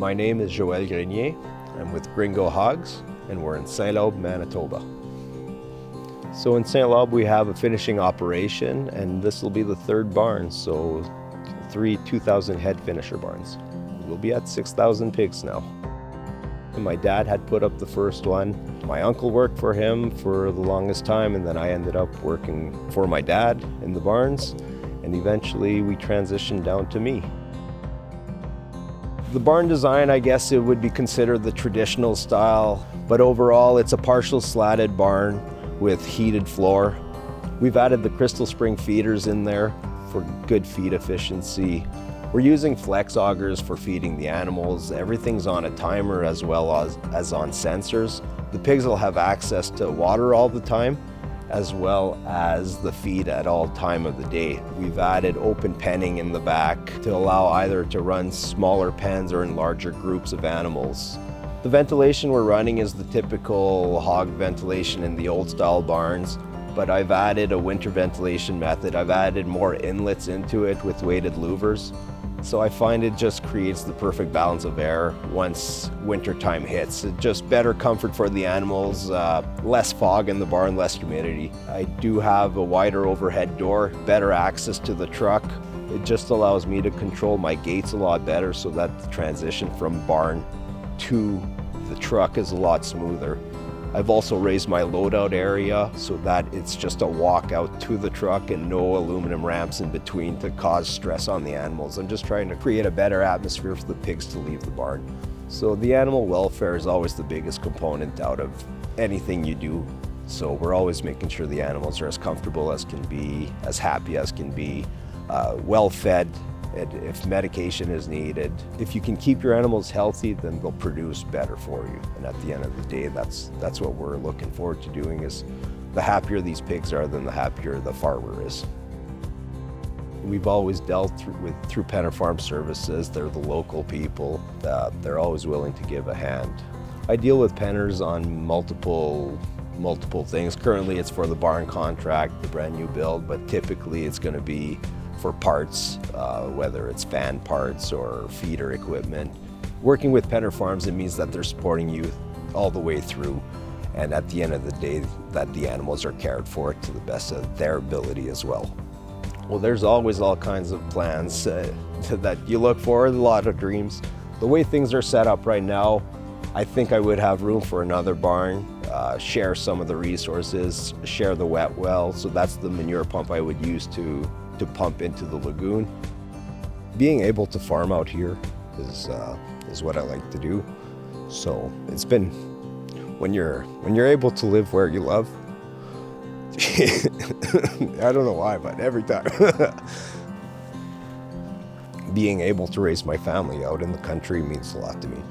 My name is Joël Grenier. I'm with Gringo Hogs, and we're in St Labre, Manitoba. So in St Labre we have a finishing operation, and this will be the third barn, so 3 2,000 head finisher barns. We'll be at 6,000 pigs now. My dad had put up the first one. My uncle worked for him for the longest time, and then I ended up working for my dad in the barns, and eventually we transitioned down to me. The barn design, I guess it would be considered the traditional style, but overall it's a partial slatted barn with heated floor. We've added the crystal spring feeders in there for good feed efficiency. We're using flex augers for feeding the animals. Everything's on a timer as well as on sensors. The pigs will have access to water all the time, as well as the feed at all time of the day. We've added open penning in the back to allow either to run smaller pens or in larger groups of animals. The ventilation we're running is the typical hog ventilation in the old style barns, but I've added a winter ventilation method. I've added more inlets into it with weighted louvers. So I find it just creates the perfect balance of air once winter time hits. It just better comfort for the animals, less fog in the barn, less humidity. I do have a wider overhead door, better access to the truck. It just allows me to control my gates a lot better so that the transition from barn to the truck is a lot smoother. I've also raised my loadout area so that it's just a walk out to the truck and no aluminum ramps in between to cause stress on the animals. I'm just trying to create a better atmosphere for the pigs to leave the barn. So the animal welfare is always the biggest component out of anything you do. So we're always making sure the animals are as comfortable as can be, as happy as can be, well fed. And if medication is needed, if you can keep your animals healthy, then they'll produce better for you. And at the end of the day, that's what we're looking forward to doing. Is the happier these pigs are, then the happier the farmer is. We've always dealt through Penner Farm Services. They're the local people. They're always willing to give a hand. I deal with Penners on multiple things. Currently, it's for the barn contract, the brand new build, but typically it's going to be for parts, whether it's fan parts or feeder equipment. Working with Penner Farms, it means that they're supporting you all the way through, and at the end of the day, that the animals are cared for to the best of their ability as well. Well, there's always all kinds of plans that you look for, a lot of dreams. The way things are set up right now, I think I would have room for another barn, share some of the resources, share the wet well, so that's the manure pump I would use to pump into the lagoon. Being able to farm out here is what I like to do. So it's been, when you're able to live where you love, I don't know why, but every time. Being able to raise my family out in the country means a lot to me.